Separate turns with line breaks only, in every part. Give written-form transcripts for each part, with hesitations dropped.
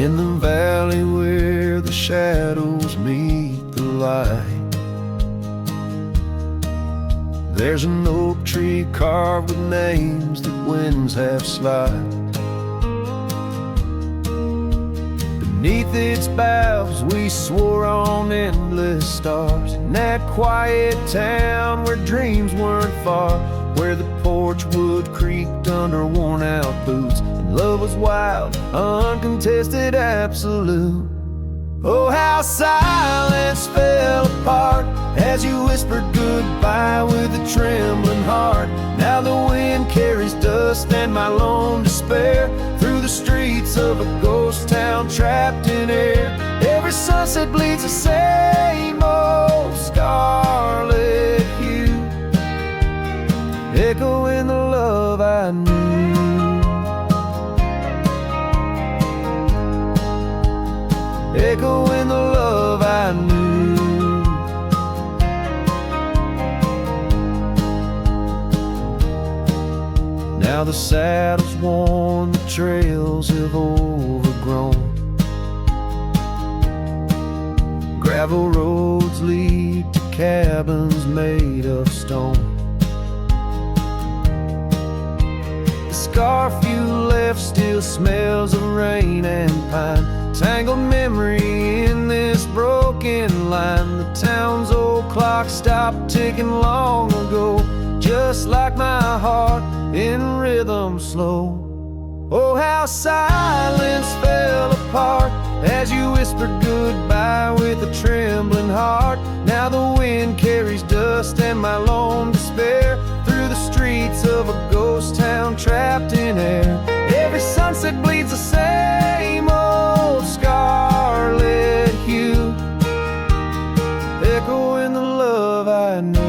in the valley where the shadows meet the light. There's an oak tree carved with names that winds have slide. Beneath its boughs we swore on endless stars, in that quiet town where dreams weren't far, where the porch wood creaked under worn-out boots, and love was wild, uncontested, absolute. Oh, how silence fell apart as you whispered goodbye with a trembling heart. Now the wind carries dust and my lone despair through the streets of a ghost town trapped in air. Every sunset bleeds the same old scarlet hue, echoing the love I knew. Echoing the love I knew. Now the saddle's worn, the trails have overgrown. Gravel roads lead to cabins made of stone. The scarf you left still smells of rain and pine, tangled memory in this broken line. The town's old clock stopped ticking long ago, just like my heart in rhythm slow. Oh, how silence fell apart as you whispered goodbye with a trembling heart. Now the wind carries dust and my lone despair through the streets of a ghost town trapped in air. Every sunset bleeds the same old scarlet hue, echoing the love I knew.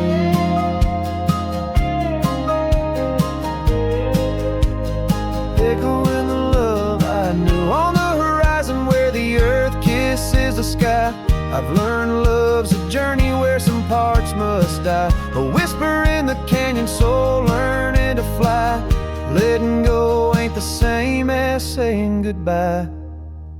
Echoing the love I knew. On the horizon where the earth kisses the sky, I've learned love's a journey where some parts must die. A whisper in the canyon, soul learning to fly. Letting go ain't the same as saying goodbye.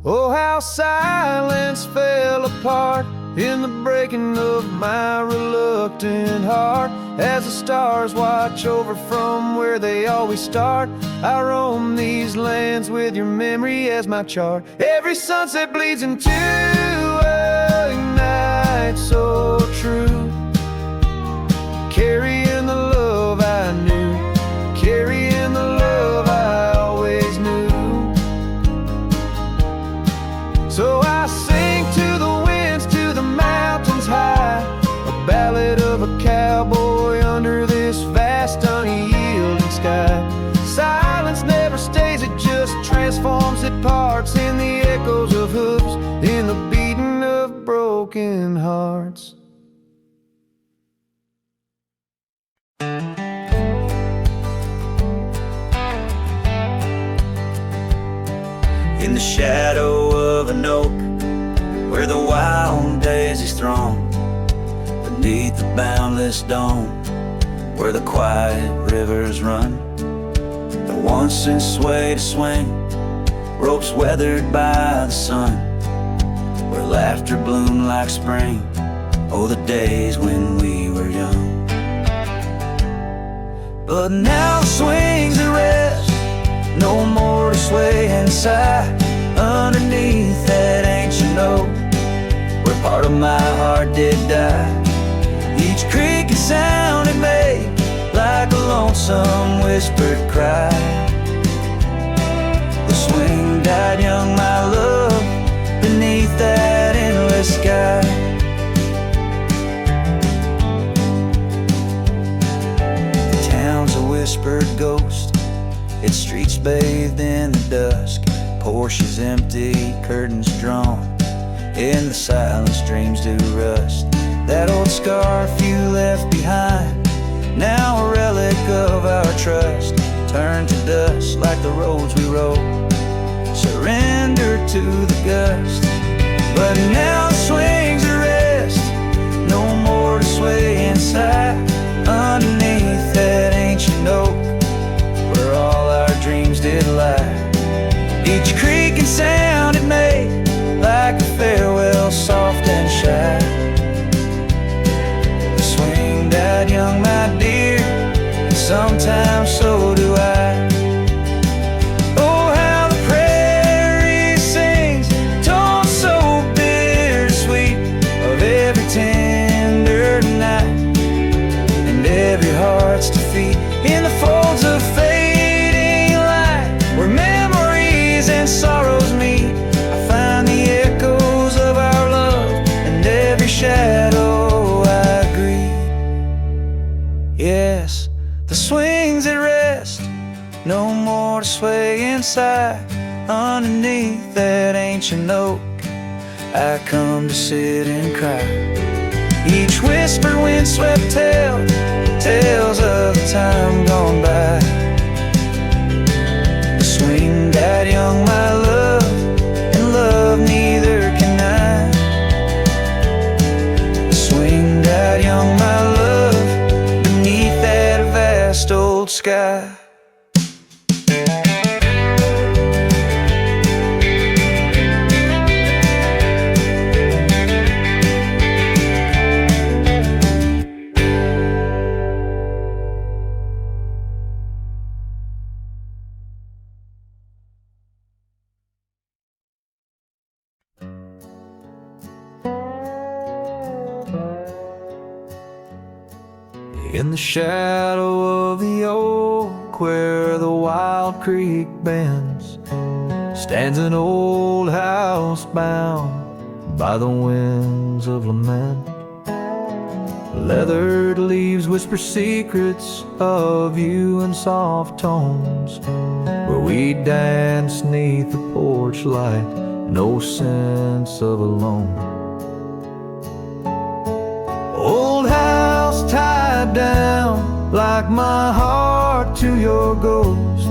Oh, how silence fell apart in the breaking of my reluctant heart, as the stars watch over from where they always start. I roam these lands with your memory as my chart. Every sunset bleeds into a night so true, carrying the love I knew, carrying the love I always knew. So I sing to the winds, to the mountains high, a ballad of a cowboy under this vast unyielding sky. Silence never stays, it just transforms, it parts in the echoes of hooves, in the beating of broken hearts.
In the shadow of an oak, where the wild daisies throng, beneath the boundless dome, where the quiet rivers run, the once in sway to swing, ropes weathered by the sun, where laughter bloomed like spring, oh the days when we were young. But now the swings at rest, no more to sway and sigh, underneath that ancient oak, where part of my heart did die. Each creaking sound it made like a lonesome whispered cry. The swing died young, my love, beneath that endless sky. The town's a whispered ghost, its streets bathed in the dusk, Porsches empty, curtains drawn, in the silence dreams do rust. That old scarf you left behind, now a relic of our trust, turned to dust like the roads we rode, surrendered to the gust. But now the swings are rest, no more to sway inside, underneath that ancient oak, where all our dreams did lie. Each creek creaking sound it made, like a farewell, soft and shy. Swing that young, my dear, sometimes so do I. Oh, how the prairie sings, tones so bittersweet, of every tender night and every heart's defeat. In the folds of fading light, where memories and sorrows meet, I find the echoes of our love and every shadow I greet. Yes, the swings at rest, no more to sway inside. Underneath that ancient oak, I come to sit and cry. Each whisper windswept tale, tales of the time gone by. Swing that young, my love, and love neither can I. Swing that young, my love, beneath that vast old sky. In the shadow of the oak, where the wild creek bends, stands an old house bound by the winds of lament. Leathered leaves whisper secrets of you in soft tones, where we dance 'neath the porch light, no sense of alone. Old house tied down, like my heart to your ghost.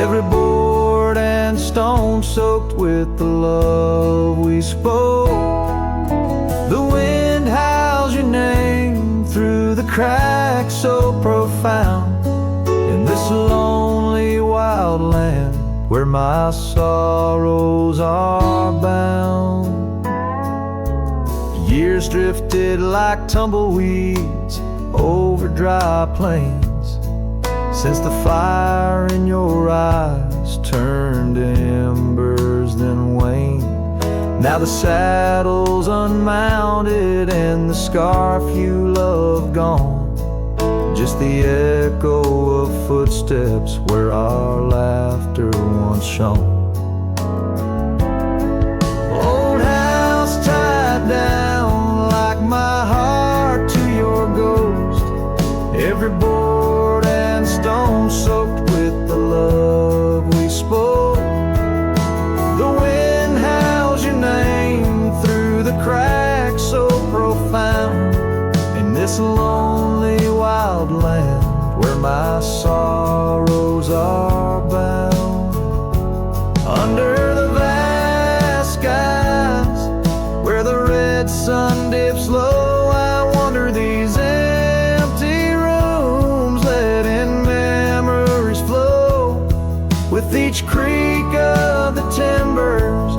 Every board and stone soaked with the love we spoke. The wind howls your name through the cracks so profound, in this lonely wild land where my sorrows are bound. Years drifted like tumbleweeds over dry plains, since the fire in your eyes turned to embers then waned. Now the saddle's unmounted and the scarf you love gone, just the echo of footsteps where our laughter once shone. Old house tied down, like my heart to your ghost. Every board and stone soaked with the love we spoke. The wind howls your name through the cracks so profound, in this lonely wild land where my sorrows are bound. Under the vast skies, where the red sun dips low, I wander these empty rooms, letting memories flow. With each creak of the timbers,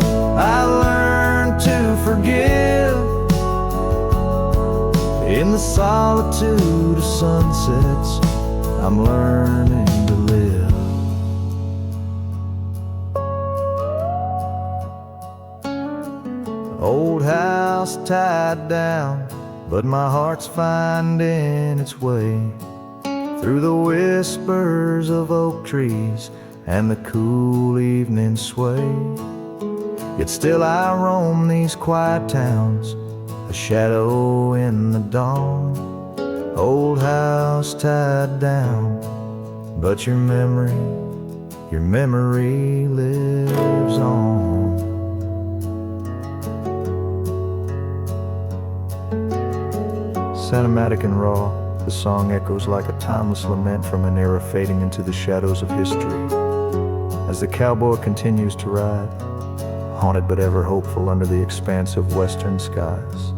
I learn to forgive. In the solitude of sunsets, I'm learning to live. Old house tied down, but my heart's finding its way through the whispers of oak trees and the cool evening sway. Yet still I roam these quiet towns, a shadow in the dawn. Old house tied down, but your memory lives on. Cinematic and raw, the song echoes like a timeless lament from an era fading into the shadows of history. As the cowboy continues to ride, haunted but ever hopeful under the expanse of western skies.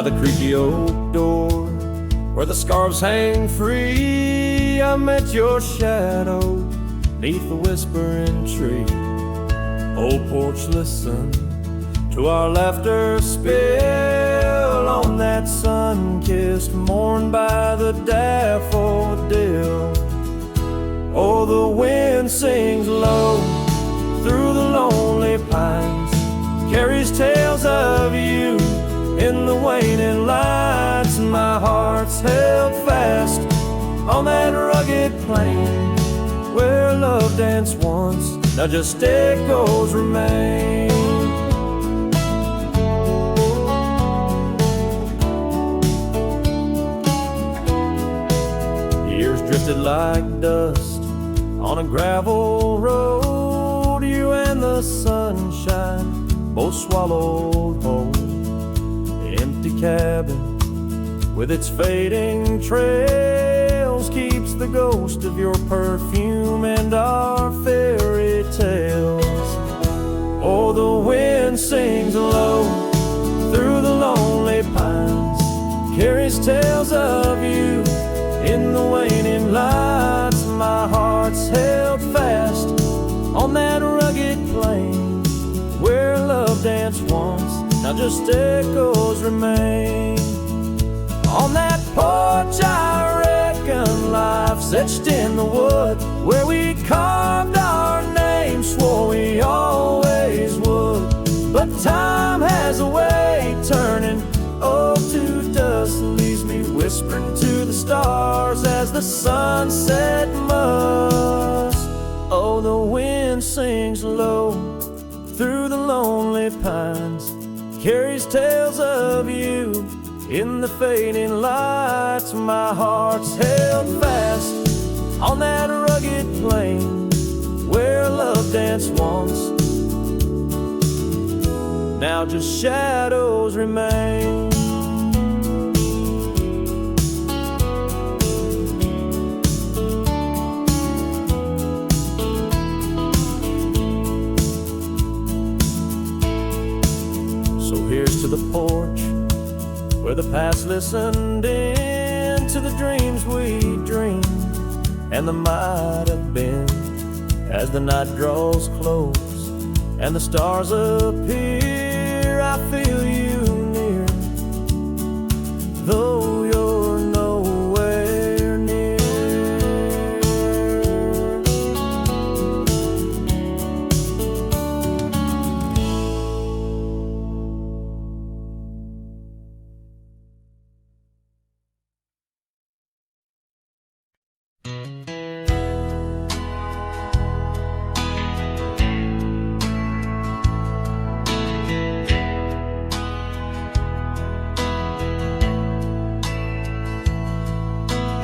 the creaky oak door, where the scarves hang free, I met your shadow neath the whispering tree. Old porch, listen to our laughter spill on that sun-kissed morn by the daffodil. Oh, the wind sings low through the lonely pines, carries tales of you in the waning lights. My heart's held fast on that rugged plain where love danced once, now just echoes remain. Years drifted like dust on a gravel road, you and the sunshine both swallowed whole. The empty cabin with its fading trails keeps the ghost of your perfume and our fairy tales. Oh, the wind sings low through the lonely pines, carries tales of you in the waning lights. My heart's held fast on that rugged plain where love danced once, now just echoes remain. On that porch I reckon life's etched in the wood, where we carved our names, swore we always would. But time has a way turning to dust, leaves me whispering to the stars as the sunset must. Oh, the wind sings low through the lonely pines, carries tales of you in the fading lights. My heart's held fast on that rugged plain where love danced once, now just shadows remain. So here's to the porch where the past listened in to the dreams we dreamed and the might have been. As the night draws close and the stars appear, I feel you near, though you're nowhere near.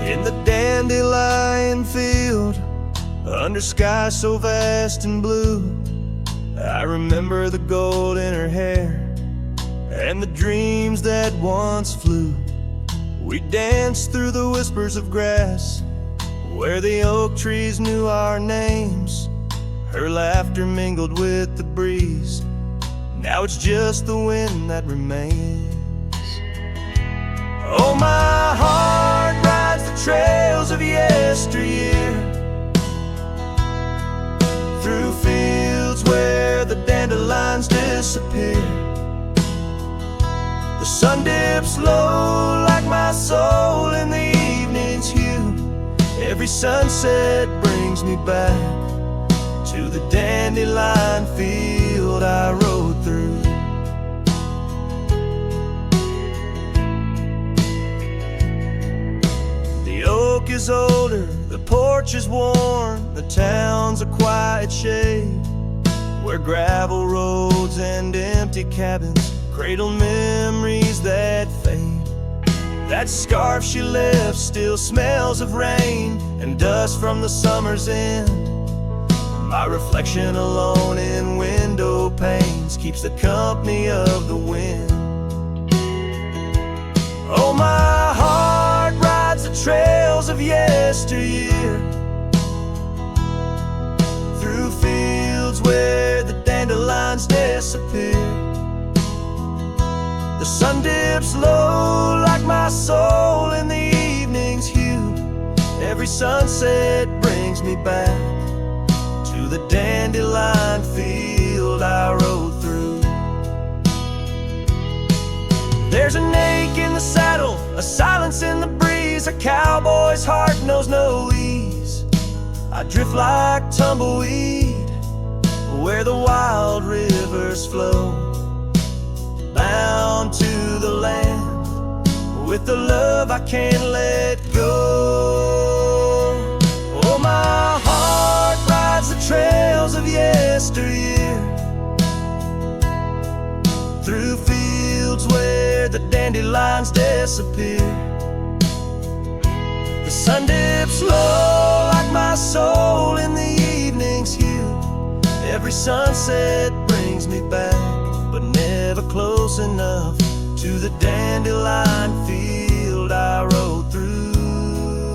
In the dandelion field, under sky so vast and blue, I remember the gold in her hair and the dreams that once flew. We danced through the whispers of grass where the oak trees knew our names. Her laughter mingled with the breeze, now it's just the wind that remains. Oh, my heart rides the trails of yesteryear, through fields where the dandelions disappear. The sun dips low like my soul in the evening's hue. Every sunset brings me back to the dandelion field I rode through. The oak is older, the porch is worn, the town's a quiet shade, where gravel roads and empty cabins cradle memories that fade. That scarf she left still smells of rain and dust from the summer's end. My reflection alone in window panes keeps the company of the wind. Oh, my heart rides the trails of yesteryear, through fields where the dandelions disappear. The sun dips low like my soul in the evening's hue. Every sunset brings me back to the dandelion field I rode through. There's an ache in the saddle, a silence in the breeze. A cowboy's heart knows no ease. I drift like tumbleweed where the wild rivers flow, bound to the land with the love I can't let go. Oh, my heart rides the trails of yesteryear, through fields where the dandelions disappear. The sun dips low like my soul in the evening's hue. Every sunset brings me back, but never close enough to the dandelion field I rode through,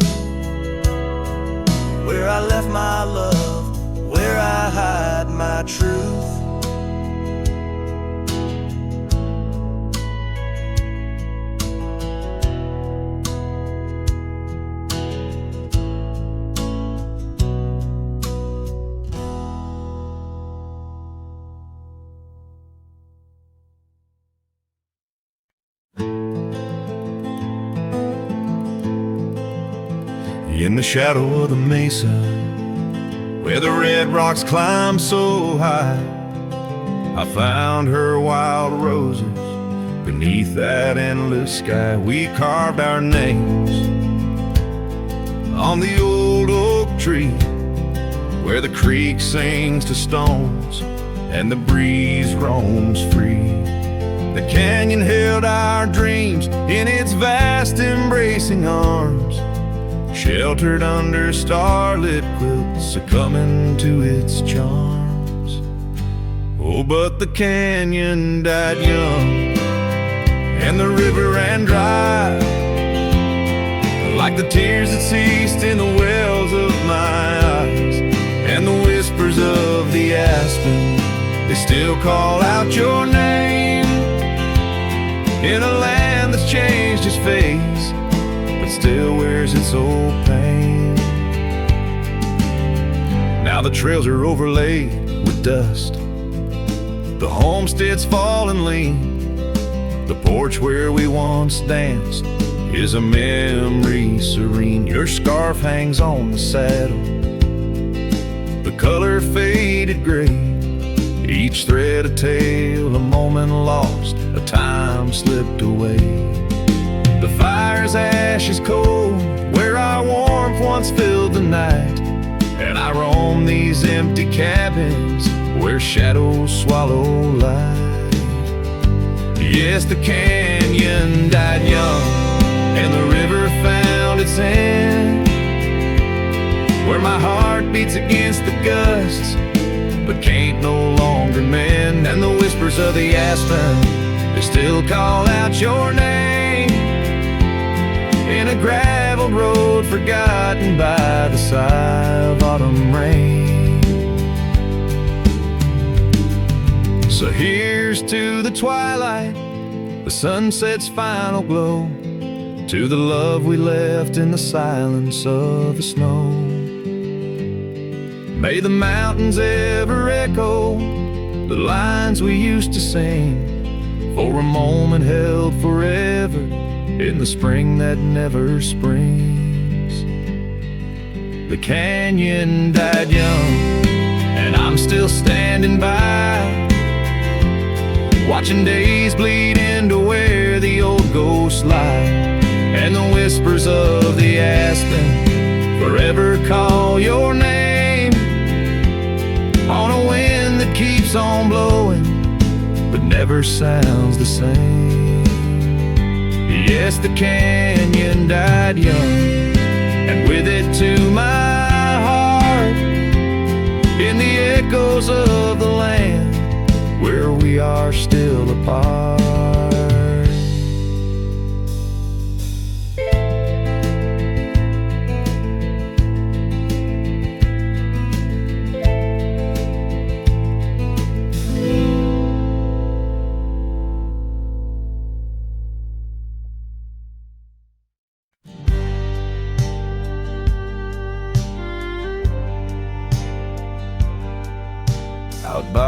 where I left my love, where I hide my truth.
In the shadow of the mesa, where the red rocks climb so high, I found her wild roses beneath that endless sky. We carved our names on the old oak tree, where the creek sings to stones and the breeze roams free. The canyon held our dreams in its vast embracing arms, sheltered under starlit quilts, succumbing to its charms. Oh, but the canyon died young, and the river ran dry, like the tears that ceased in the wells of my eyes. And the whispers of the aspen, they still call out your name, in a land that's changed its face, still wears its old pain. Now the trails are overlaid with dust, the homestead's fallen lean. The porch where we once danced is a memory serene. Your scarf hangs on the saddle, the color faded gray, each thread a tale, a moment lost, a time slipped away. The fire's ashes cold, where our warmth once filled the night, and I roam these empty cabins where shadows swallow light. Yes, the canyon died young, and the river found its end, where my heart beats against the gusts, but can't no longer mend. And the whispers of the aspen, they still call out your name, in a graveled road forgotten by the sigh of autumn rain. So here's to the twilight, the sunset's final glow, to the love we left in the silence of the snow. May the mountains ever echo the lines we used to sing, for a moment held forever in the spring that never springs. The canyon died young, and I'm still standing by, watching days bleed into where the old ghosts lie. And the whispers of the aspen forever call your name, on a wind that keeps on blowing but never sounds the same. Yes, the canyon died young, and with it to my heart, in the echoes of the land where we are still apart.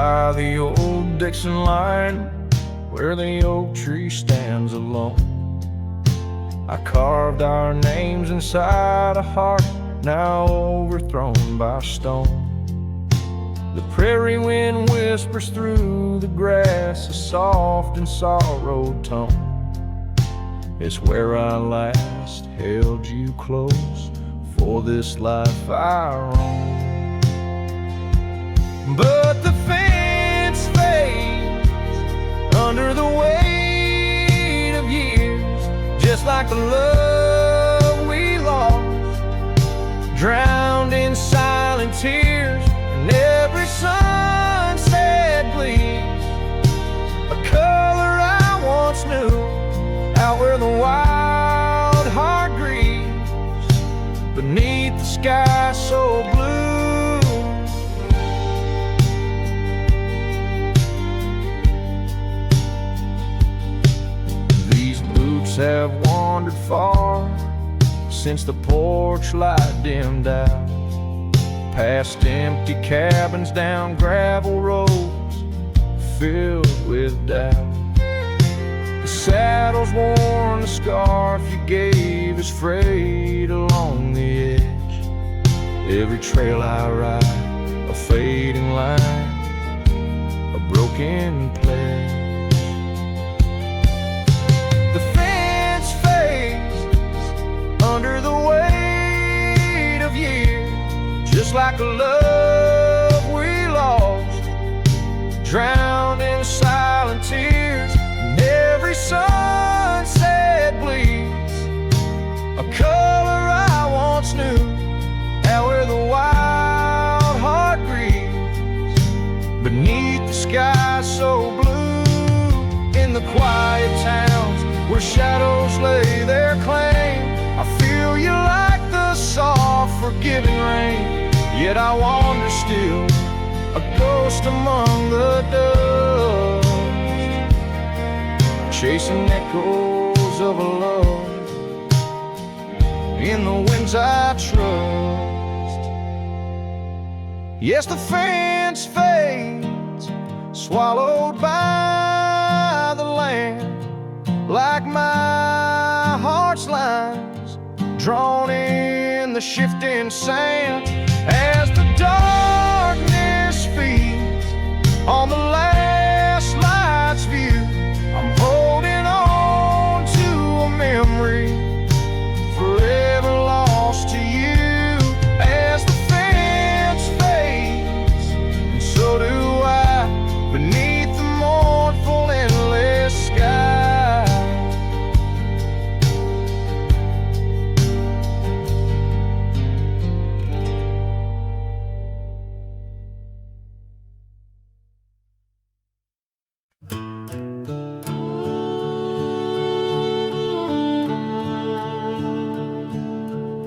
by the old Dixon line, where the oak tree stands alone. I carved our names inside a heart now overthrown by stone. The prairie wind whispers through the grass a soft and sorrowed tone. It's where I last held you close for this life I roam. But the fence fades under the weight of years, just like the love we lost, drowned in silent tears. And every sunset bleeds a color I once knew, out where the wild heart grieves beneath the sky so blue. These boots have wandered far since the porch light dimmed out, past empty cabins, down gravel roads filled with doubt. The saddle's worn, the scarf you gave is frayed along the edge. Every trail I ride, a fading line, a broken pledge. The fence fades under the weight of years, just like a love we lost, drowned in silent tears. And every sunset bleeds a color I once knew, out where the wild heart grieves beneath the sky so blue. In the quiet towns where shadows lay their claim, I feel you like the soft forgiving rain. Yet I wander still, a ghost among the dust, chasing echoes of a love in the winds I trust. Yes, the fence fades, swallowed by the land, like my heart's lines, drawn in the shifting sand. As the darkness feeds on the last light's view, I'm holding on to a memory forever lost to you. As the fence fades, and so do I, beneath the mournful endless sky.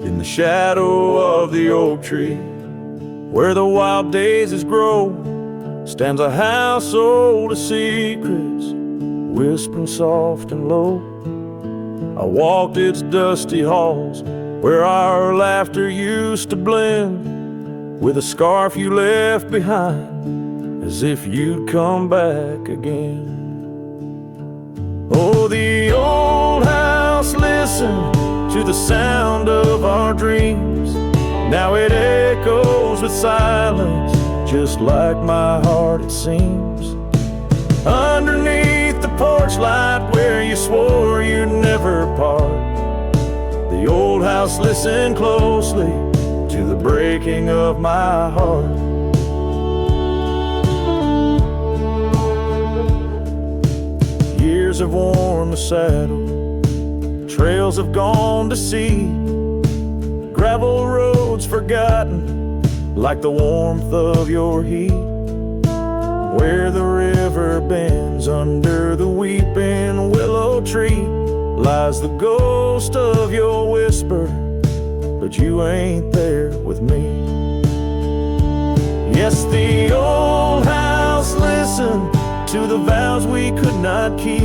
In the shadow of the oak tree, where the wild daisies grow, stands a house old of secrets, whispering soft and low. I walked its dusty halls, where our laughter used to blend with a scarf you left behind, as if you'd come back again. Oh, the old house listened to the sound of our dreams. Now it echoes with silence, just like my heart it seems. Underneath the porch light where you swore you'd never part, the old house listened closely to the breaking of my heart. Years have worn the saddle, trails have gone to seed, gravel roads forgotten like the warmth of your heat. Where the river bends under the weeping willow tree lies the ghost of your whisper, but you ain't there with me. Yes, the old house listened to the vows we could not keep.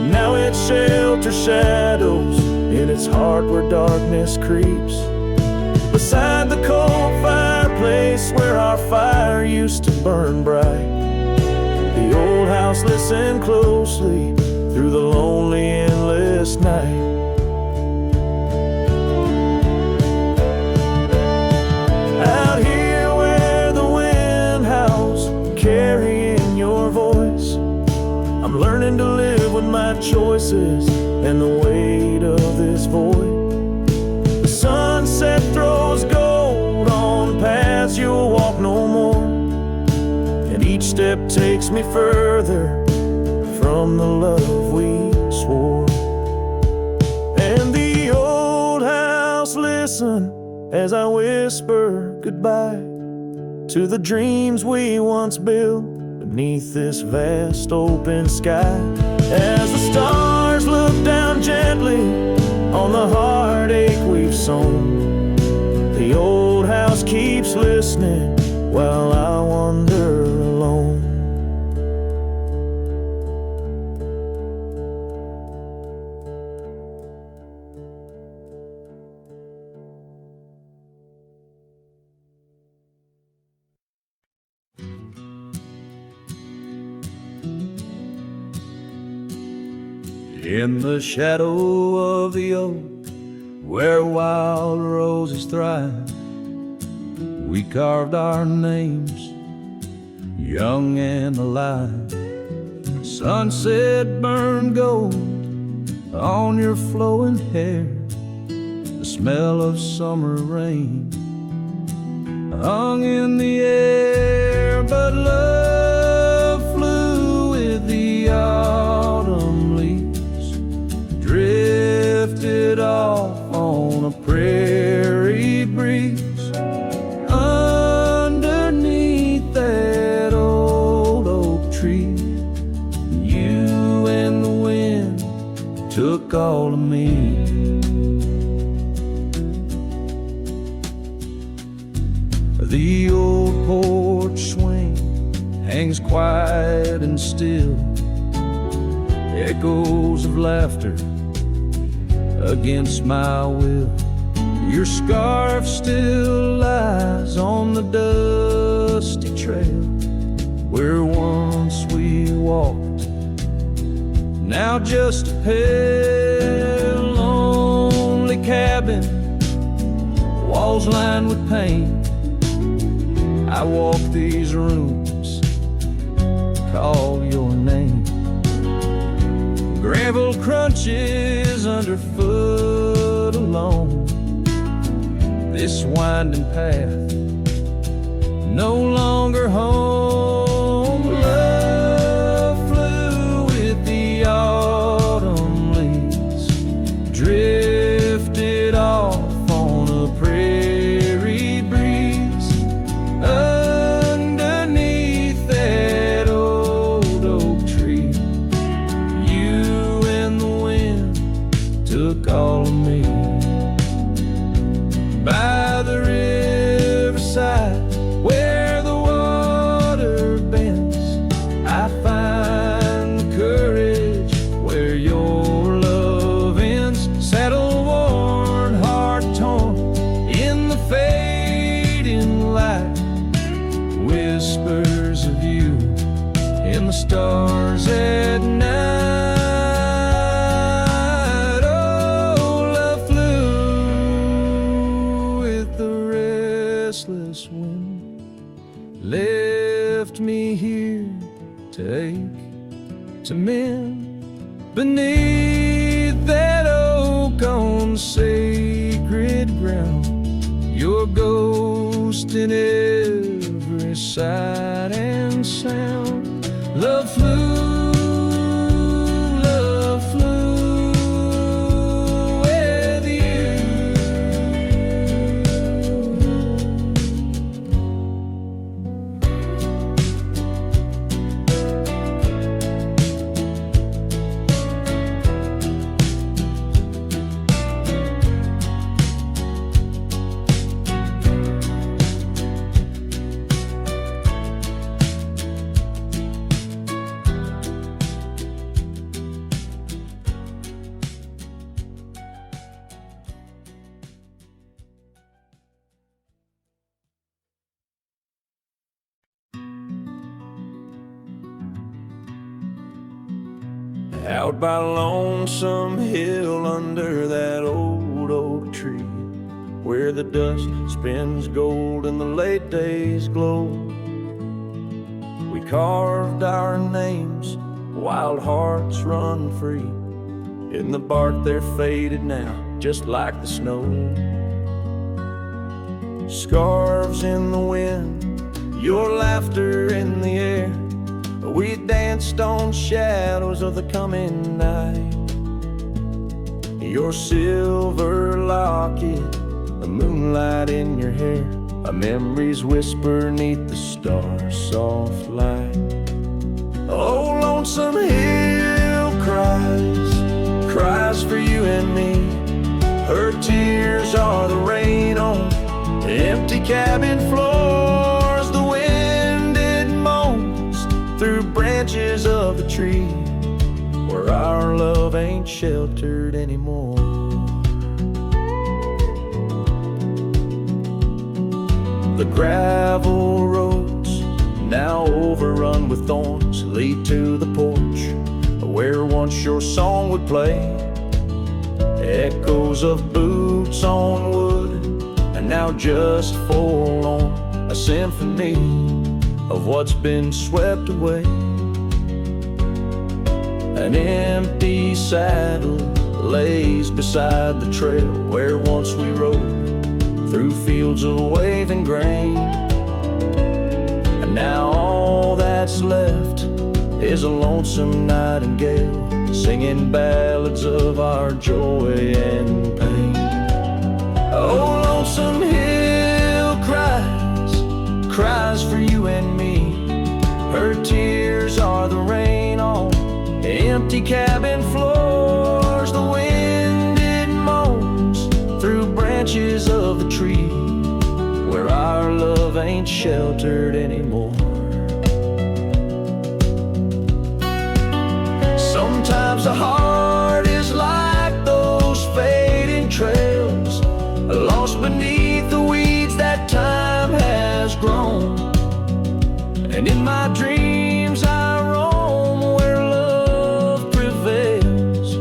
Now it shelters shadows in its heart where darkness creeps. Beside the cold fireplace where our fire used to
burn bright. The old house listened closely through the lonely, endless night. Out here where the wind howls, carrying your voice, I'm learning to live with my choices and the weight of this void. The sunset throws gold on paths you'll walk no more, and each step takes me further from the love we swore. And the old house listen as I whisper goodbye to the dreams we once built beneath this vast open sky. As the stars look down gently on the heartache we've sown, the old house keeps listening while I wander alone.
In the shadow of the oak, where wild roses thrive, we carved our names, young and alive. Sunset burned gold on your flowing hair, the smell of summer rain hung in the air. But love flew with the autumn leaves, drifted off on a prairie breeze. Underneath that old oak tree, you and the wind took all of me. The old porch swing hangs quiet and still, echoes of laughter against my will. Your scarf still lies on the dusty trail where once we walked, now just a pale, lonely cabin, walls lined with paint. I walk these rooms, call your name. Gravel crunches underfoot alone. This winding path, no longer home. Love flew with the autumn leaves, drifted off on a prairie breeze. Underneath that old oak tree, you and the wind took all of me. By the riverside where the water bends, I find the courage where your love ends. Saddle worn, heart torn in the fading light, whispers of you in the stars at night. Wind left me here to ache, to mend beneath that oak on sacred ground. Your ghost in every sight and sound. Love flew with you. out by Lonesome Hill under that old oak tree, where the dust spins gold and the late days glow. We carved our names, wild hearts run free. In the bark they're faded now, just like the snow. Scarves in the wind, your laughter in the air. We danced on shadows of the coming night. Your silver locket, the moonlight in your hair, a memory's whisper neath the stars' soft light. Oh, Lonesome Hill cries for you and me. Her tears are the rain on the empty cabin floors. The wind, it moans through branches of the tree, where our love ain't sheltered anymore. The gravel roads, now overrun with thorns, lead to the porch where once your song would play. Echoes of boots on wood, and now just forlorn, a symphony of what's been swept away. An empty saddle lays beside the trail where once we rode through fields of waving grain. And now all that's left is a lonesome nightingale singing ballads of our joy and pain. Oh, Lonesome Hill cries for you and me. Her tears are the rain on empty cabin floors. The wind, it moans through branches of the tree, where our love ain't sheltered anymore. Sometimes the heart is like those fading trails, lost beneath the weeds that time has grown. And in my dreams I roam where love prevails,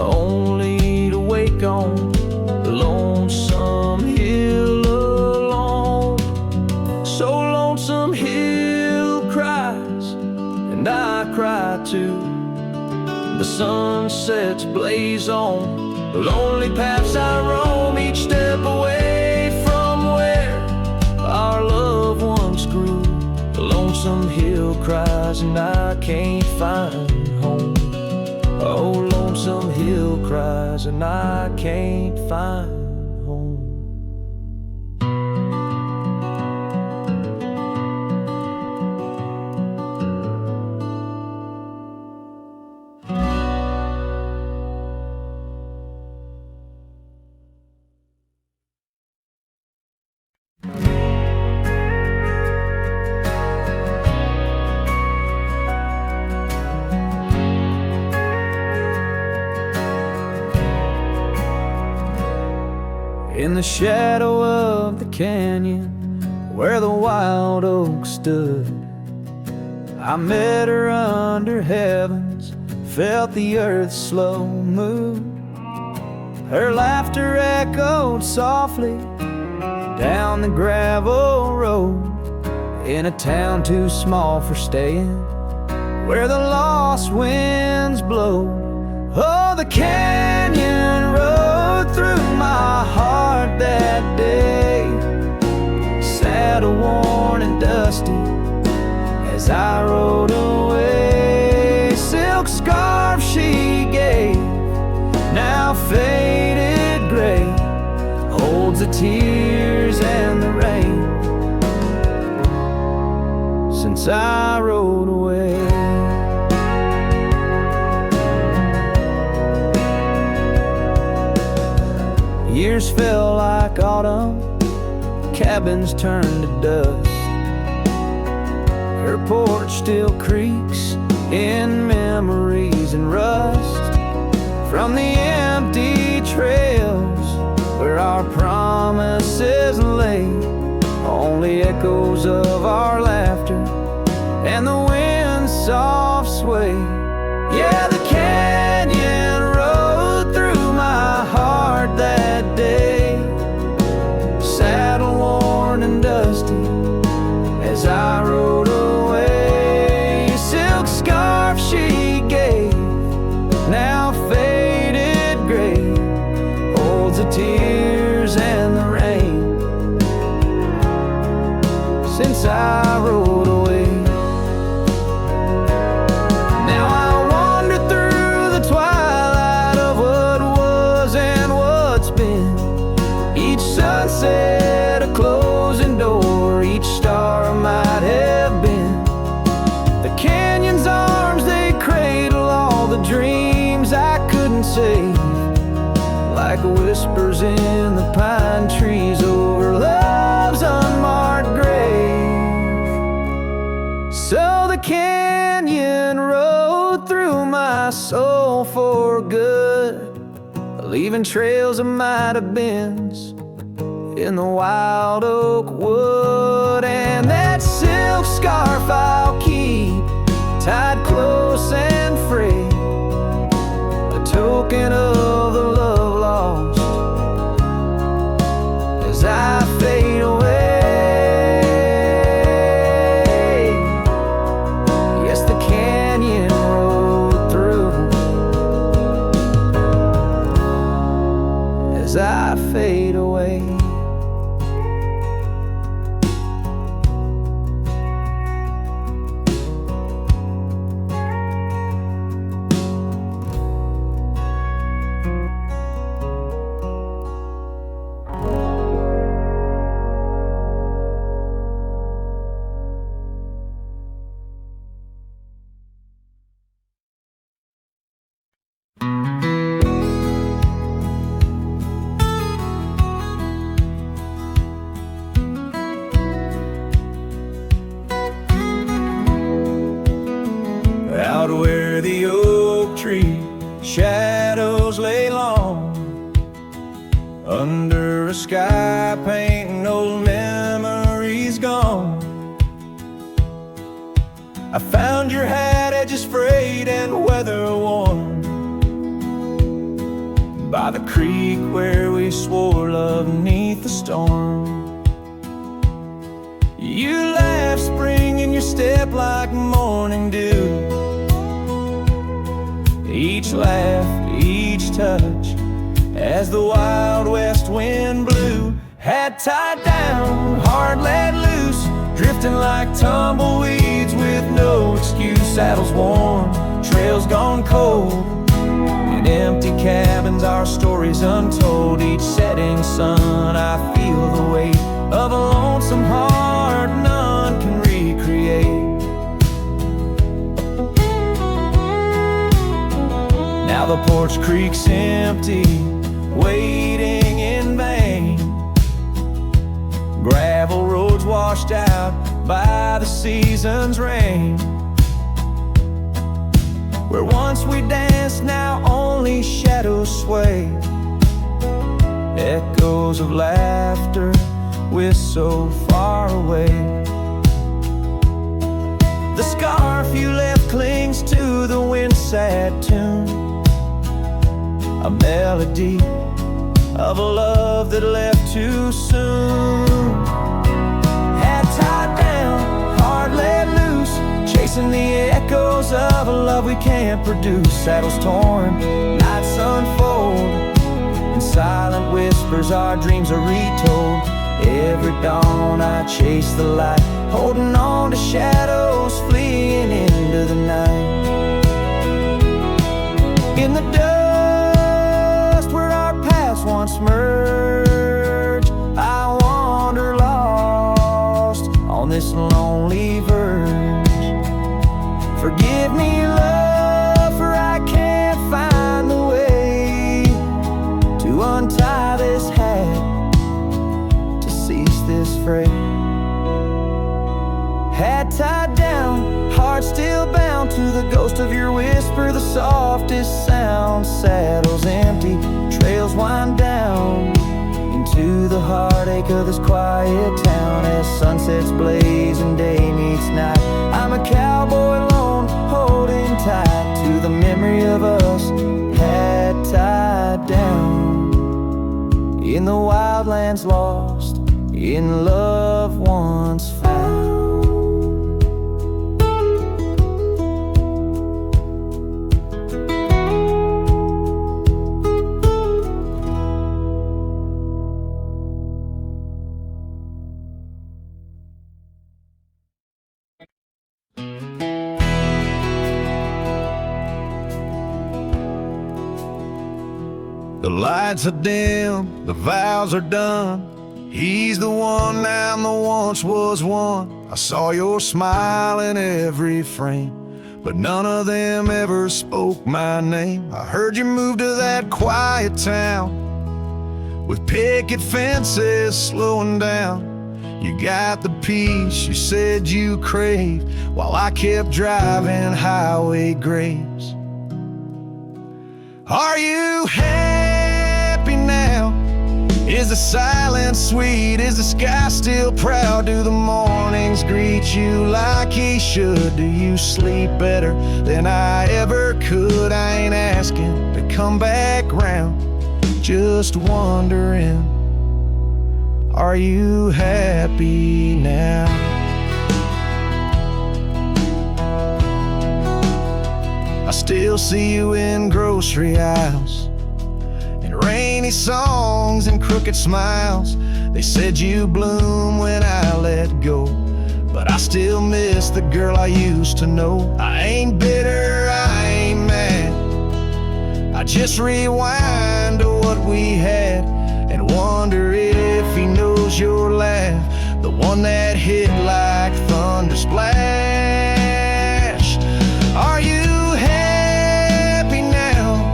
only to wake on the Lonesome Hill alone. So Lonesome Hill cries, and I cry too. The sunsets blaze on the lonely paths I roam, each step away from where our love once grew. The Lonesome Hill cries and I can't find home. Oh, Lonesome Hill cries and I can't find home.
In the shadow of the canyon where the wild oak stood, I met her under heavens, felt the earth's slow move. Her laughter echoed softly down the gravel road, in a town too small for staying, where the lost winds blow. Oh, the canyon rode through my heart that day, saddle worn and dusty as I rode away. Silk scarf she gave, now faded gray, holds the tears and the rain since I rode away. Years fell like autumn, cabins turned to dust. Her porch still creaks in memories and rust from the empty trails where our promises lay. Only echoes of our laughter and the wind's soft sway. Yeah, the the tears and the rain since I rode away. Now I wander through the twilight of what was and what's been. Each sunset a closing door, each star might have been. The canyon's arms, they cradle all the dreams I couldn't save, like whispers in the pine trees over love's unmarked grave. So the canyon rode through my soul for good, leaving trails of might have beens in the wild oak wood. And that silk scarf I'll keep tied close and free, a token of the love lost as I fade away. Yes, the canyon rode through as I fade away. Out where the oak tree shadows lay long, under a sky painting old memories gone, I found your hat, edges frayed and weather worn, by the creek where we swore love 'neath the storm. You laughed, spring in your step like morning dew. Each laugh, each touch, as the wild west wind blew. Hat tied down, heart let loose, drifting like tumbleweeds with no excuse. Saddles worn, trails gone cold, in empty cabins our stories untold. Each setting sun I feel the weight of a lonesome heart none can recreate. Now the porch creak's empty, waiting in vain. Gravel roads washed out by the season's rain. Where once we danced, now only shadows sway. Echoes of laughter we're so far away. The scarf you left clings to the wind-sad tune, a melody of a love that left too soon. Hat tied down, heart let loose, chasing the echoes of a love we can't produce. Saddles torn, nights unfold, in silent whispers our dreams are retold. Every dawn I chase the light, holding on to shadows fleeing into the night. In the dust where our paths once merged, I wander lost on this lonely verge. Forgive me, love, for I can't find the way to untie this hat, to cease this fray. Hat tied down, heart still bound to the ghost of your whisper, the softest sound. Saddles empty, trails wind down into the heartache of this quiet town. As sunsets blaze and day meets night, I'm a cowboy alone, holding tight to the memory of us. Hat tied down in the wildlands lost, in love once found.
The lights are dim, the vows are done. He's the one now, the once was one. I saw your smile in every frame, but none of them ever spoke my name. I heard you moved to that quiet town with picket fences slowing down. You got the peace you said you craved, while I kept driving highway graves. Are you happy now? Is the silence sweet? Is the sky still proud? Do the mornings greet you like he should? Do you sleep better than I ever could? I ain't asking to come back round, just wondering, are you happy now? I still see you in grocery aisles, in rainy songs and crooked smiles. They said you bloom when I let go, but I still miss the girl I used to know. I ain't bitter, I ain't mad, I just rewind to what we had and wonder if he knows your laugh, the one that hit like thunder splash. Are you happy now?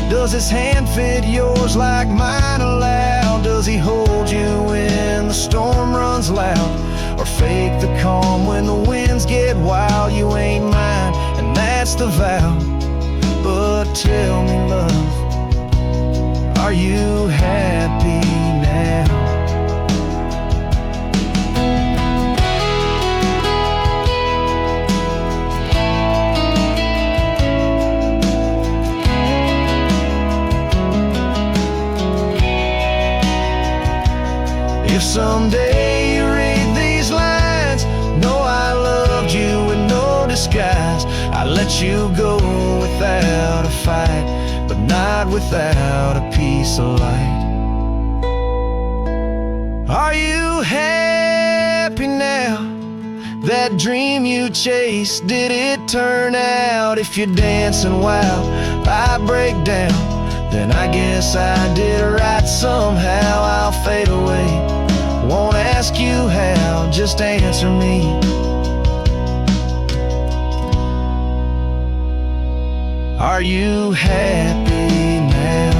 Does his hand fit yours like mine allow? Does he hold you when the storm runs loud, or fake the calm when the winds get wild? You ain't mine, and that's the vow. But tell me, love, are you happy now? If someday you read these lines, know I loved you with no disguise. I let you go without a fight, but not without a piece of light. Are you happy now? That dream you chased, did it turn out? If you're dancing while I break down, then I guess I did right somehow. I'll fade away, won't ask you how, just answer me. Are you happy now?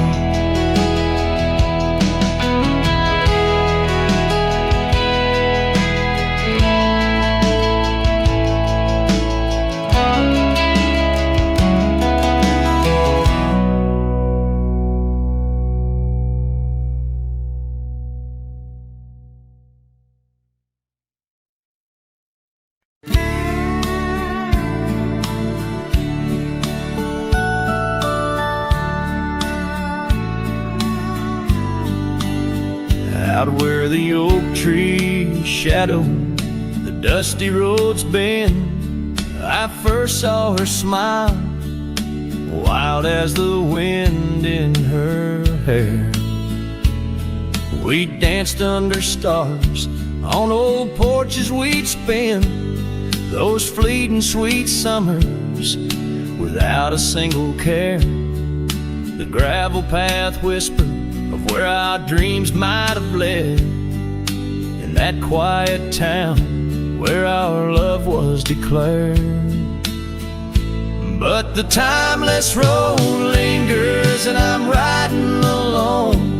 Out where the oak trees shadow the dusty roads bend, I first saw her smile, wild as the wind in her hair. We danced under stars on old porches we'd spend those fleeting sweet summers without a single care. The gravel path whispered of where our dreams might have led, in that quiet town where our love was declared. But the timeless road lingers and I'm riding alone,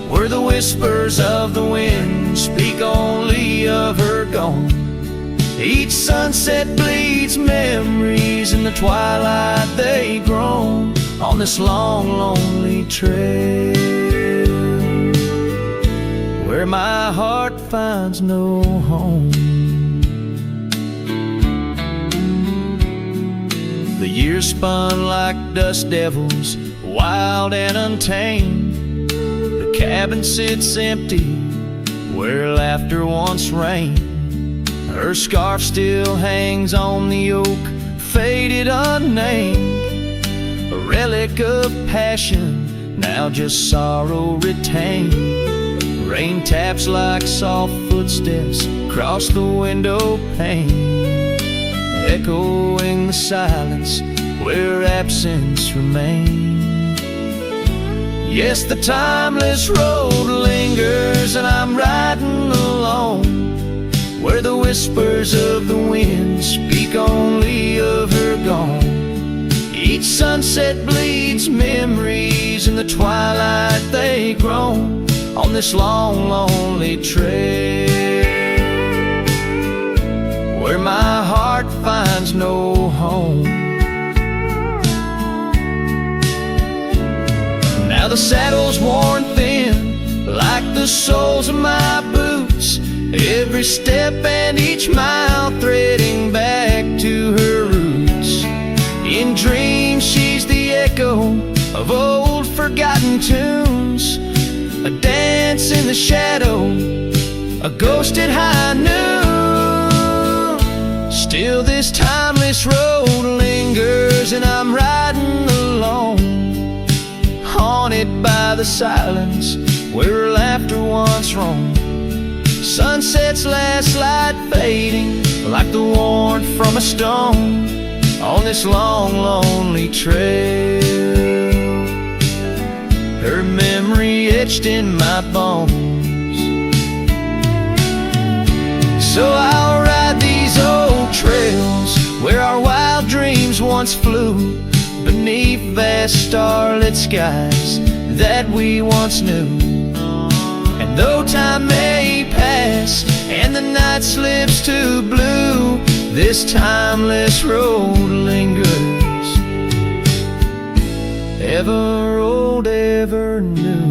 where the whispers of the wind speak only of her gone. Each sunset bleeds memories, in the twilight they groan on this long, lonely trail, where my heart finds no home. The years spun like dust devils, wild and untamed. The cabin sits empty where laughter once reigned. Her scarf still hangs on the oak, faded unnamed, a relic of passion, now just sorrow retained. Rain taps like soft footsteps across the window pane, echoing the silence where absence remains.
Yes, the timeless road lingers, and I'm riding alone, where the whispers of the wind speak only of her gone. Each sunset bleeds memories, in the twilight they groan, on this long, lonely trail, where my heart finds no home. Now the saddle's worn thin, like the soles of my boots, every step and each mile threading back to her roots. In dreams she's the echo of old forgotten tunes, a dance in the shadow, a ghost at high noon. Still this timeless road lingers, and I'm riding alone, haunted by the silence where her laughter once roamed. Sunset's last light fading like the warmth from a stone, on this long, lonely trail, her memory etched in my bones. So I'll ride these old trails where our wild dreams once flew, beneath vast starlit skies that we once knew. And though time may pass and the night slips to blue, this timeless road lingers, ever old, ever new.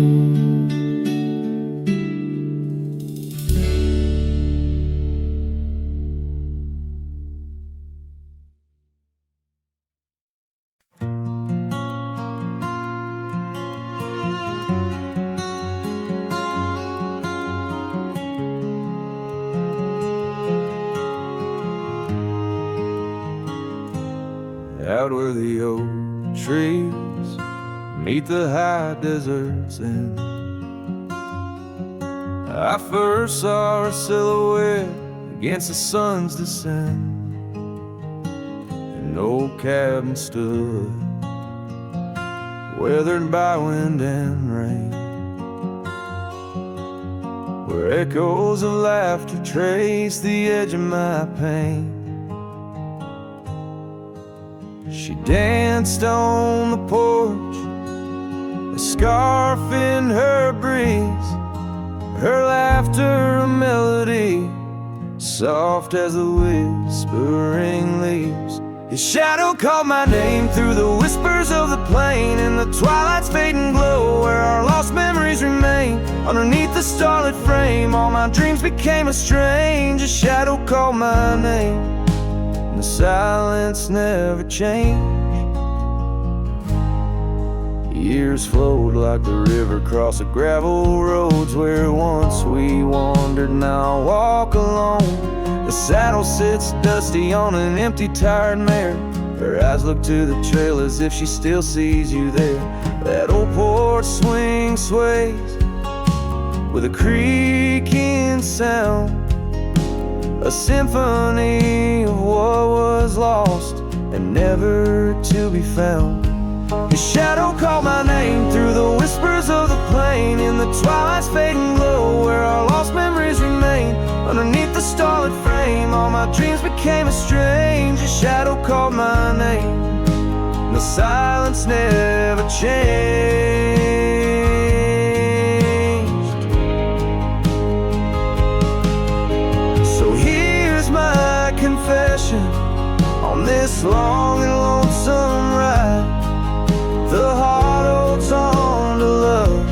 Out where the old trees meet the high deserts end, I first saw her silhouette against the sun's descent. An old cabin stood, weathered by wind and rain, where echoes of laughter traced the edge of my pain. She danced on the porch, a scarf in her breeze, her laughter a melody, soft as the whispering leaves. His shadow called my name through the whispers of the plain, in the twilight's fading glow, where our lost memories remain. Underneath the starlit frame, all my dreams became a strange. A shadow called my name, the silence never changed. Years flowed like the river across the gravel roads, where once we wandered, now I walk alone. The saddle sits dusty on an empty, tired mare, her eyes look to the trail as if she still sees you there. That old porch swing sways with a creaking sound, a symphony of what was lost and never to be found. His shadow called my name through the whispers of the plain, in the twilight's fading glow, where our lost memories remain. Underneath the starlit frame, all my dreams became a strange. His shadow called my name, and the silence never changed. So here's my confession on this long and lonesome ride. The heart holds on to love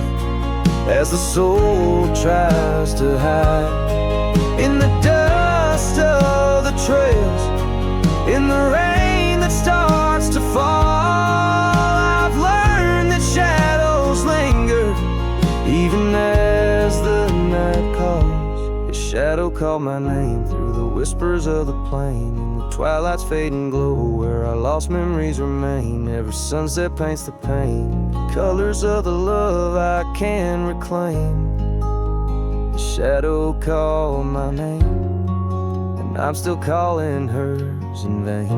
as the soul tries to hide. In the dust of the trails, in the rain that starts to fall, I've learned that shadows linger even as the night calls. His shadow called my name through the whispers of the plain, in the twilight's fading glow, where our lost memories remain. Every sunset paints the pain, colors of the love I can reclaim. The shadow called my name, and I'm still calling hers in vain.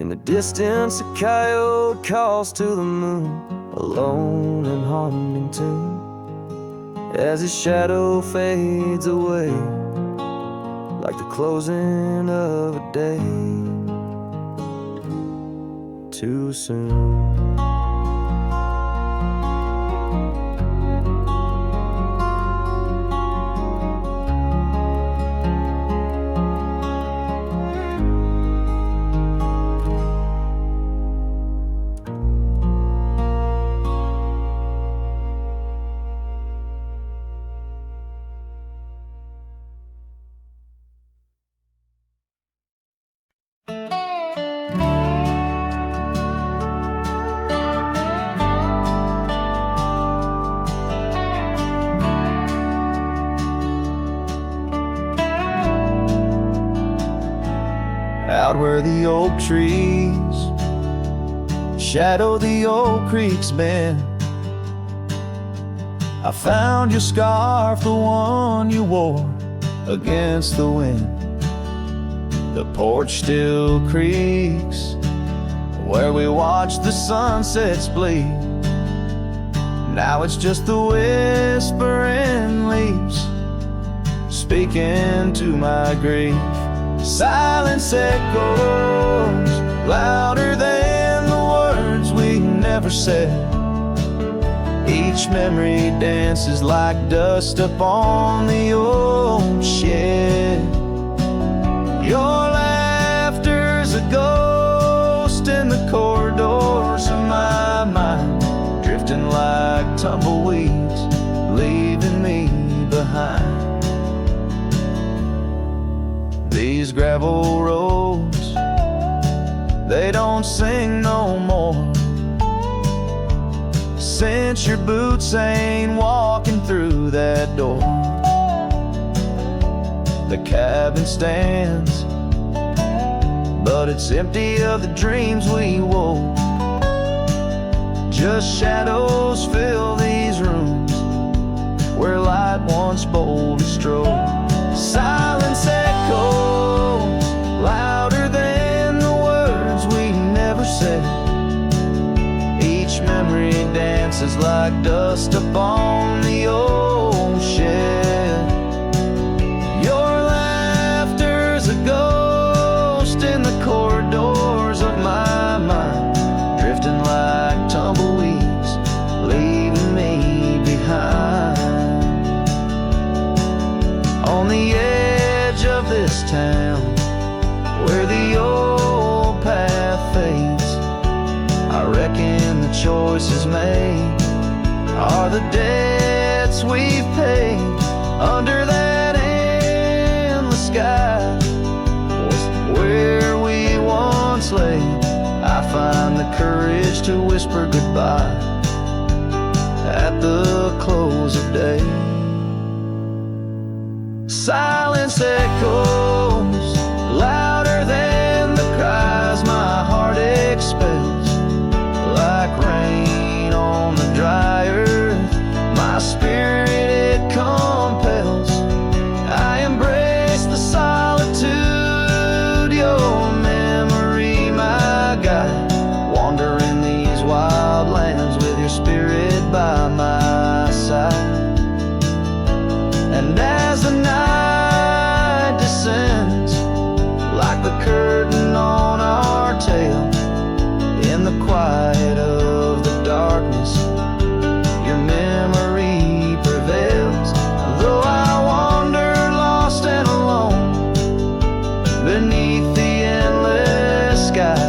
In the distance, a coyote calls to the moon, a lone and haunting tune, as his shadow fades away, like the closing of a day too soon.
Out where the oak trees shadow the old creek's bend, I found your scarf, the one you wore against the wind. The porch still creaks where we watched the sunsets bleed. Now it's just the whispering leaves speaking to my grief. Silence echoes louder than the words we never said. Each memory dances like dust upon the old shed. Your laughter's a ghost in the corridors of my mind, drifting like tumbleweeds, leaving me behind. These gravel roads, they don't sing no more, since your boots ain't walking through that door. The cabin stands, but it's empty of the dreams we wove. Just shadows fill these rooms where light once boldly strode. Silence echoes louder than the words we never said. Each memory dances like dust upon the old shed. Your laughter's a ghost in the corridors of my mind, drifting like tumbleweeds, leaving me behind. On the edge of this town, where the old path fades, I reckon the choices made are the debts we've paid. Under that endless sky was where we once lay. I find the courage to whisper goodbye at the close of day. Silence echoes louder than the cries my heart expels, like rain on the dry earth, my spirit it compels. I embrace the solitude, your memory my guide, wandering these wild lands with your spirit by my side. And as the night descends, like the curtain on our tale, in the quiet of the darkness, your memory prevails. Though I wander lost and alone beneath the endless sky,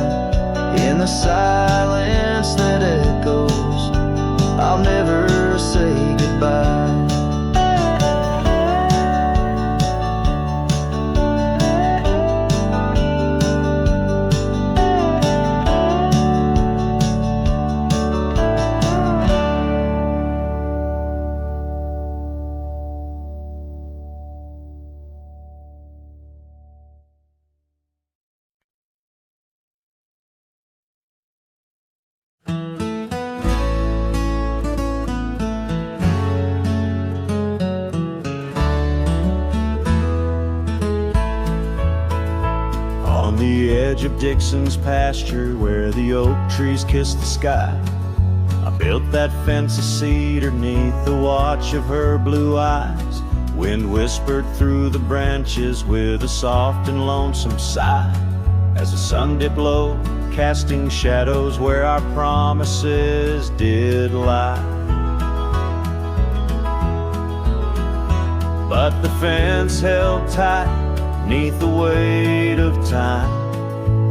in the silence that echoes, I'll never say goodbye.
edge of Dixon's pasture where the oak trees kiss the sky. I built that fence of cedar neath the watch of her blue eyes. Wind whispered through the branches with a soft and lonesome sigh, as the sun dipped low, casting shadows where our promises did lie. But the fence held tight neath the weight of time,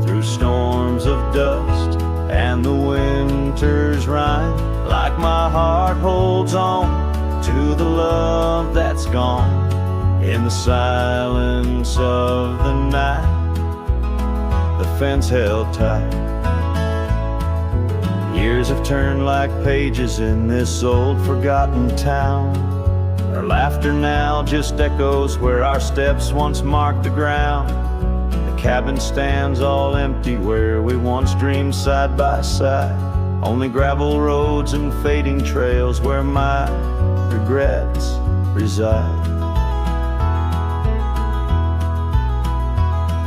through storms of dust and the winter's rime. Like my heart holds on to the love that's gone in the silence of the night. The fence held tight. Years have turned like pages in this old forgotten town. Our laughter now just echoes where our steps once marked the ground. The cabin stands all empty where we once dreamed side by side. Only gravel roads and fading trails where my regrets reside.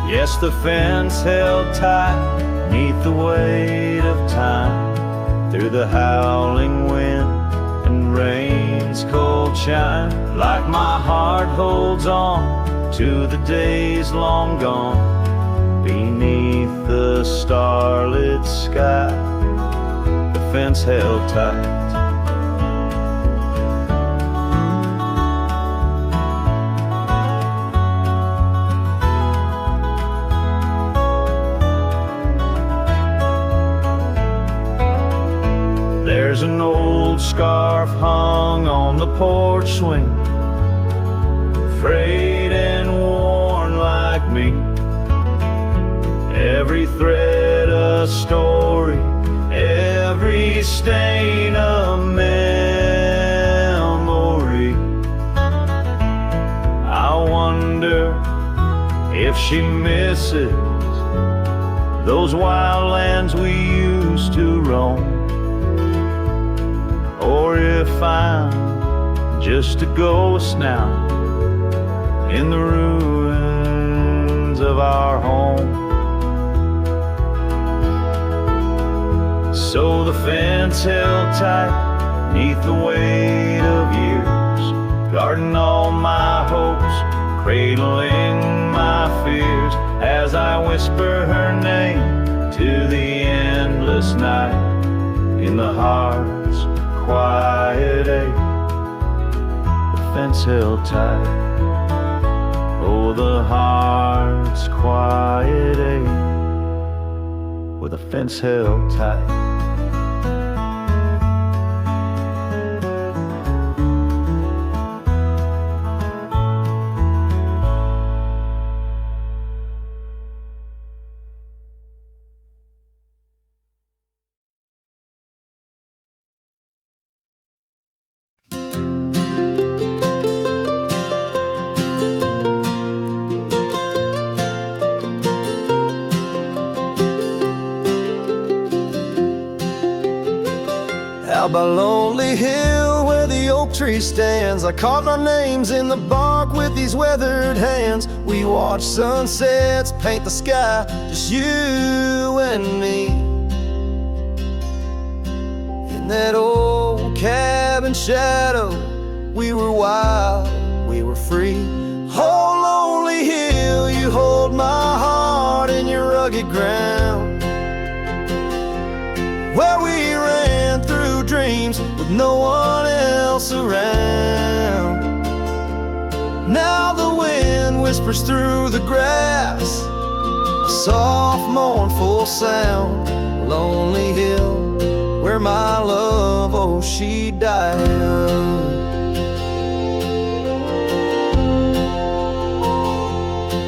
Yes, the fence held tight neath the weight of time, through the howling wind and rain's cold chime. Like my heart holds on to the days long gone beneath the starlit sky. The fence held tight. There's an old scarf hung on the porch swing, frayed and worn like me. Every thread a story, every stain a memory. I wonder if she misses those wild lands we used to roam, or if I'm just a ghost now in the ruins of our home. So the fence held tight neath the weight of years, guarding all my hopes, cradling my fears, as I whisper her name to the endless night in the heart's quiet ache. The fence held tight. Oh, the heart's quiet ache, with a fence held tight.
Out by Lonely Hill where the oak tree stands, I carved our names in the bark with these weathered hands. We watched sunsets paint the sky, just you and me. In that old cabin shadow, we were wild, we were free. Oh, Lonely Hill, you hold my heart in your rugged ground, where we ran through dreams with no one else around. Now the wind whispers through the grass, a soft mournful sound. Lonely Hill, where my love, oh, she died.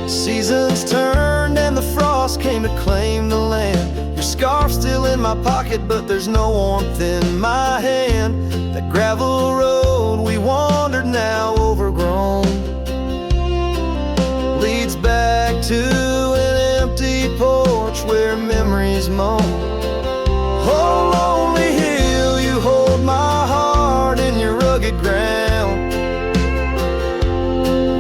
Seasons turned and the frost came to claim the land. Your scarf's still in my pocket, but there's no warmth in my hand. That gravel road we wandered, now overgrown, leads back to an empty porch where memories moan. Oh, Lonely Hill, you hold my heart in your rugged ground,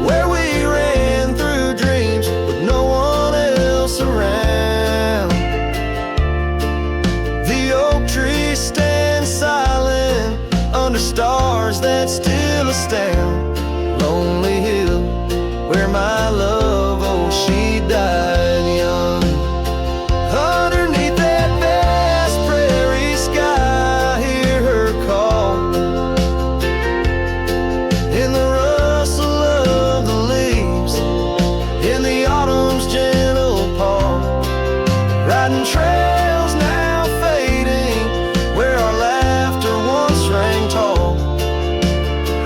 where we ran through dreams with no one else around. stars that still astound. Lonely hill where my love, oh, she died young. Underneath that vast prairie sky, hear her call. In the rustle of the leaves, in the autumn's gentle paw, riding trails now fading, where our laughter once rang tall.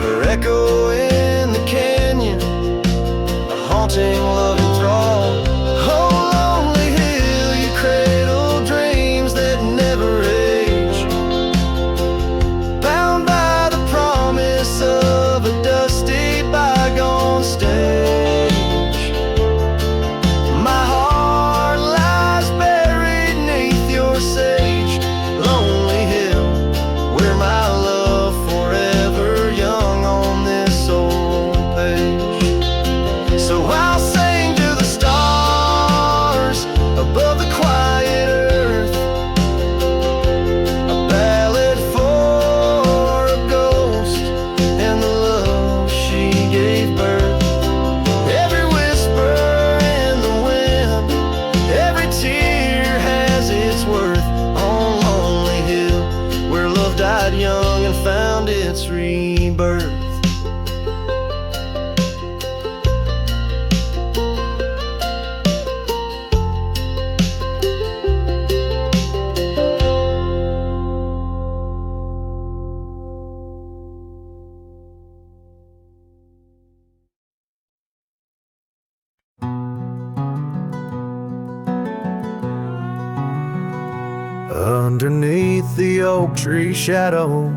Her echo in the canyon, a haunting loving thrall. Oh, lonely hill, you cradle dreams that never age, bound by the promise of a dusty bygone stage. My heart lies buried neath your sage. Lonely hill, where my love forever young on this old page. So I'll sing to the stars above the quiet earth, a ballad for a ghost and the love she gave birth. Every whisper in the wind, every tear has its worth. On lonely hill, where love died young and found its rebirth. Underneath the oak tree shadow,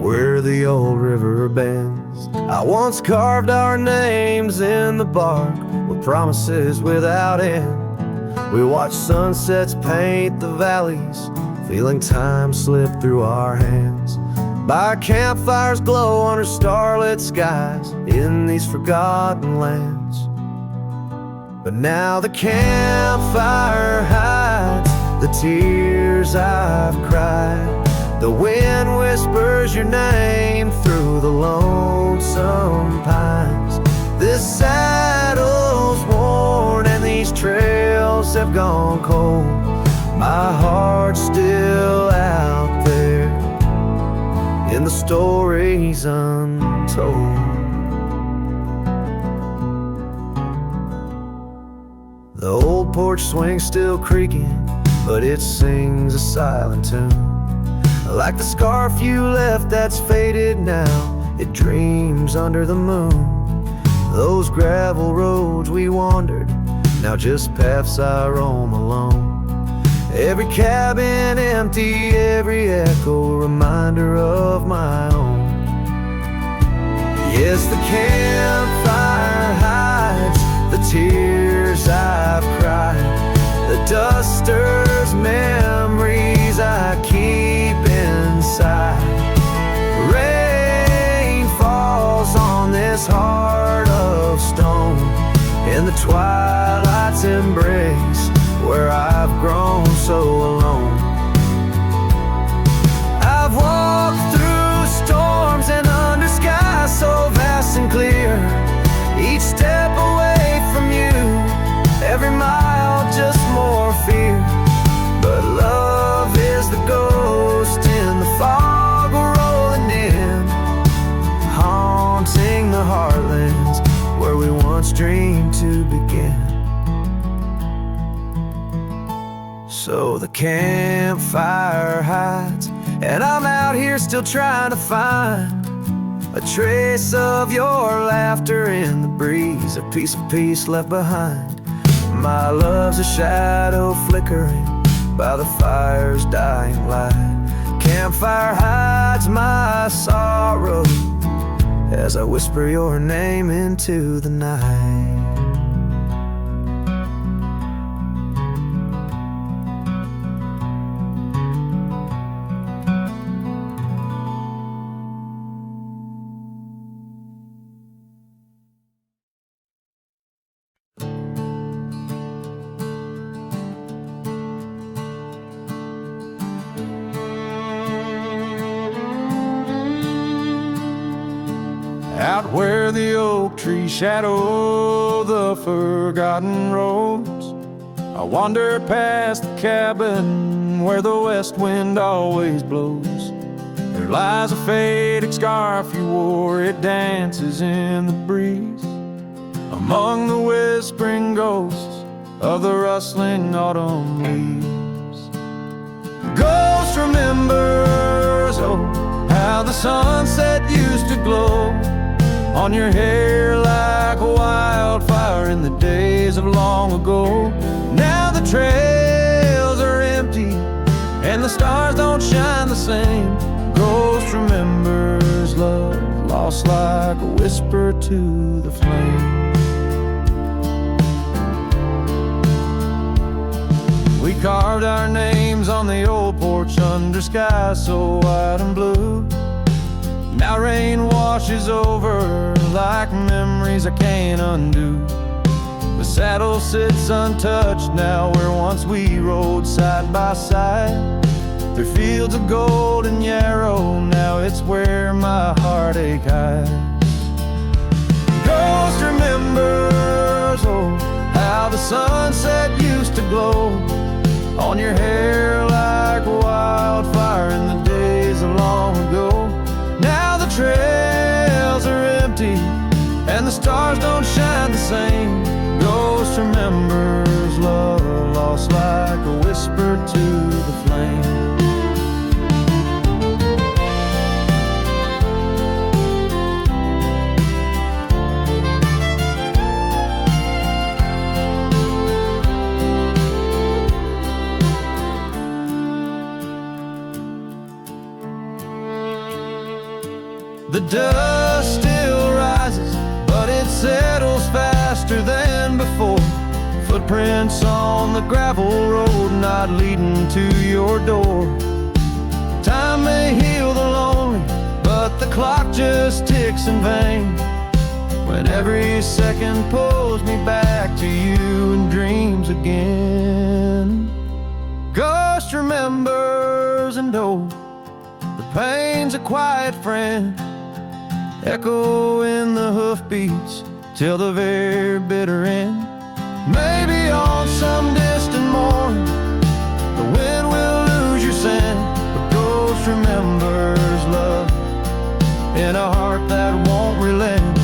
where the old river bends, I once carved our names in the bark with promises without end. We watched sunsets paint the valleys, feeling time slip through our hands. By campfires glow under starlit skies in these forgotten lands. But now the campfire hides the tears I've cried. The wind whispers your name through the lonesome pines. This saddle's worn and these trails have gone cold. My heart's still out there in the stories untold. The old porch swing's still creaking, but it sings a silent tune. Like the scarf you left that's faded now, it dreams under the moon. Those gravel roads we wandered, now just paths I roam alone. Every cabin empty, every echo a reminder of my own. Yes, the campfire hides the tears I've cried, the duster's memories I keep inside. Rain falls on this heart of stone, in the twilight's embrace, where I've grown so alone. I've walked through storms and under skies so vast and clear, each step away from you, every mile just more fear. But love is the ghost in the fog rolling in, haunting the heartlands where we once dreamed to begin. So the campfire hides, and I'm out here still trying to find a trace of your laughter in the breeze, a piece of peace left behind. My love's a shadow flickering by the fire's dying light. Campfire hides my sorrow as I whisper your name into the night.
out where the oak trees shadow the forgotten roads. I wander past the cabin where the west wind always blows. There lies a faded scarf you wore, it dances in the breeze, among the whispering ghosts of the rustling autumn leaves. Ghost remembers, oh, how the sunset used to glow on your hair like a wildfire in the days of long ago. Now the trails are empty and the stars don't shine the same. Ghost remembers love lost like a whisper to the flame. We carved our names on the old porch under skies so white and blue. Now rain washes over like memories I can't undo. The saddle sits untouched now where once we rode side by side. Through fields of gold and yarrow, now it's where my heartache hides. Ghost remembers, oh, how the sunset used to glow on your hair like a wildfire in the days of long ago. Now the trails are empty and the stars don't shine the same. Ghost remembers love lost like a whisper to the flame. The dust still rises, but it settles faster than before. Footprints on the gravel road, not leading to your door. Time may heal the lonely, but the clock just ticks in vain, when every second pulls me back to you in dreams again. Ghost remembers, and oh, the pain's a quiet friend, echo in the hoofbeats till the very bitter end. Maybe on some distant morn the wind will lose your scent, but ghost remembers love in a heart that won't relent.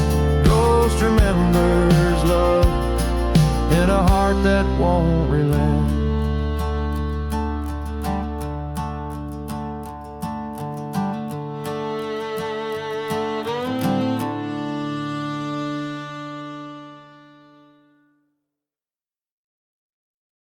Ghost remembers love in a heart that won't relent.